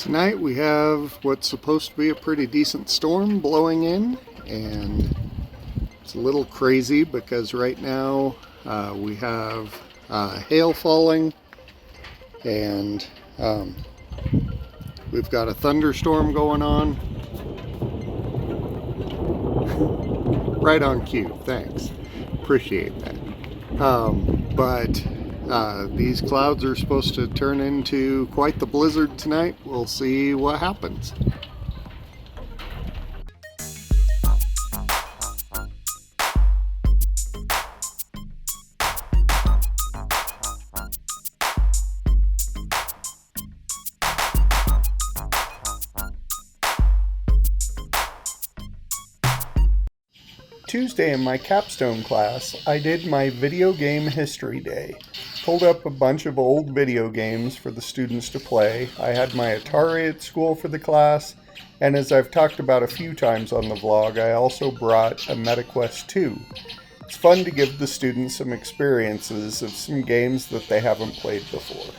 Tonight we have what's supposed to be a pretty decent storm blowing in, and it's a little crazy because right now we have hail falling, and we've got a thunderstorm going on. Right on cue, thanks. Appreciate that. But these clouds are supposed to turn into quite the blizzard tonight. We'll see what happens. Tuesday in my capstone class, I did my video game history day. Pulled up a bunch of old video games for the students to play. I had my Atari at school for the class, and as I've talked about a few times on the vlog, I also brought a MetaQuest 2. It's fun to give the students some experiences of some games that they haven't played before.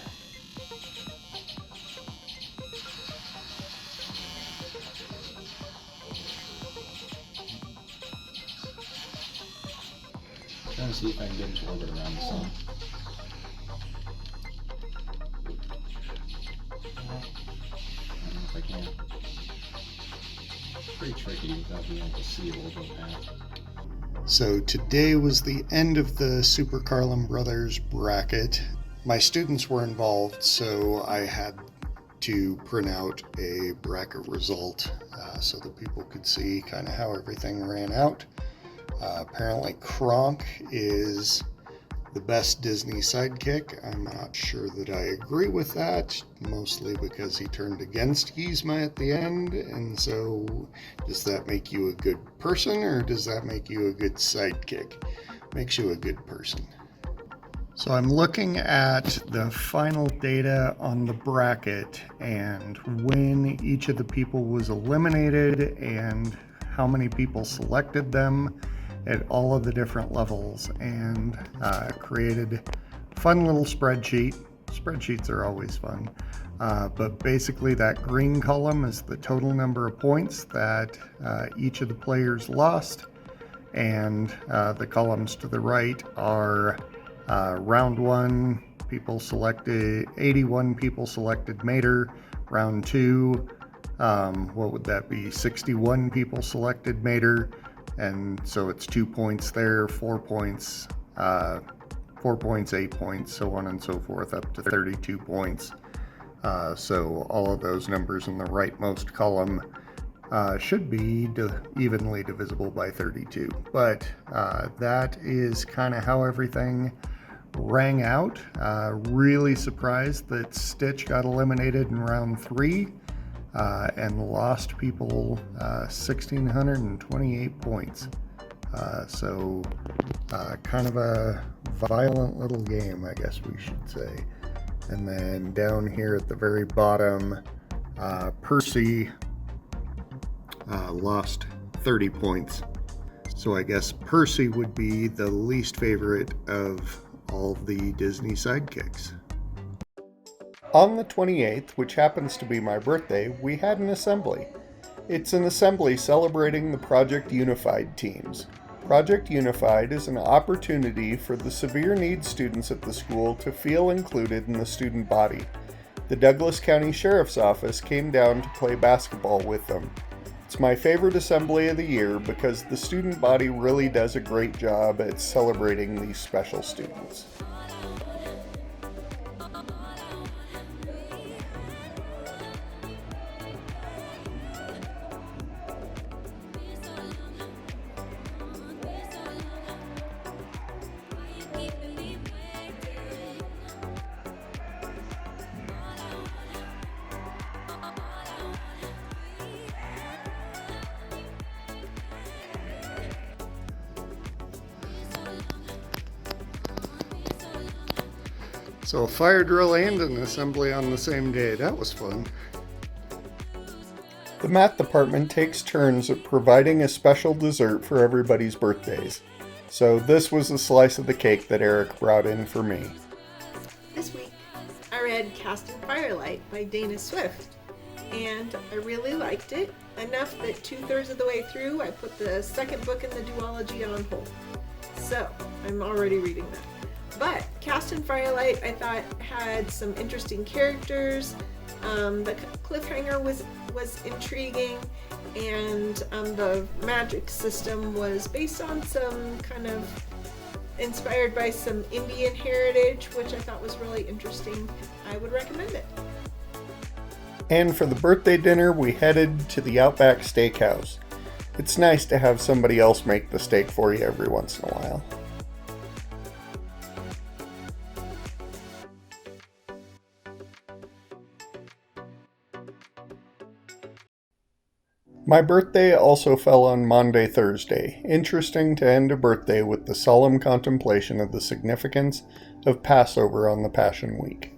Trying to see if I can get it to orbit around the sun. I don't know if I can. It's pretty tricky without being able to see the orbital path. So today was the end of the Super Carlin Brothers bracket. My students were involved, so I had to print out a bracket result so that people could see kind of how everything ran out. Apparently Kronk is the best Disney sidekick. I'm not sure that I agree with that, mostly because he turned against Yzma at the end, and so does that make you a good person, or does that make you a good sidekick? Makes you a good person. So I'm looking at the final data on the bracket and when each of the people was eliminated and how many people selected them at all of the different levels, and created a fun little spreadsheet. Spreadsheets are always fun. But basically that green column is the total number of points that each of the players lost, and the columns to the right are round one, people selected, 81 people selected Mater. Round two, what would that be, 61 people selected Mater. And so it's 2 points there, 4 points, 8 points, so on and so forth, up to 32 points. So all of those numbers in the rightmost column should be evenly divisible by 32. But that is kind of how everything rang out. Really surprised that Stitch got eliminated in round 3. And lost people 1,628 points. So kind of a violent little game, I guess we should say. And then down here at the very bottom, Percy lost 30 points. So I guess Percy would be the least favorite of all the Disney sidekicks. On the 28th, which happens to be my birthday, we had an assembly. It's an assembly celebrating the Project Unified teams. Project Unified is an opportunity for the severe needs students at the school to feel included in the student body. The Douglas County Sheriff's Office came down to play basketball with them. It's my favorite assembly of the year because the student body really does a great job at celebrating these special students. So a fire drill and an assembly on the same day. That was fun. The math department takes turns at providing a special dessert for everybody's birthdays. So this was a slice of the cake that Eric brought in for me. This week, I read Cast in Firelight by Dana Swift. and I really liked it, enough that 2/3 of the way through I put the second book in the duology on hold. So I'm already reading that. But Cast and Firelight, I thought, had some interesting characters. The cliffhanger was intriguing, and the magic system was based on some kind of inspired by some Indian heritage, which I thought was really interesting. I would recommend it. And for the birthday dinner, we headed to the Outback Steakhouse. It's nice to have somebody else make the steak for you every once in a while. My birthday also fell on Maundy Thursday. Interesting to end a birthday with the solemn contemplation of the significance of Passover on the Passion Week.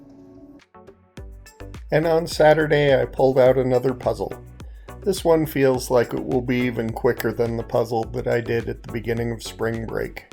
And on Saturday I pulled out another puzzle. This one feels like it will be even quicker than the puzzle that I did at the beginning of spring break.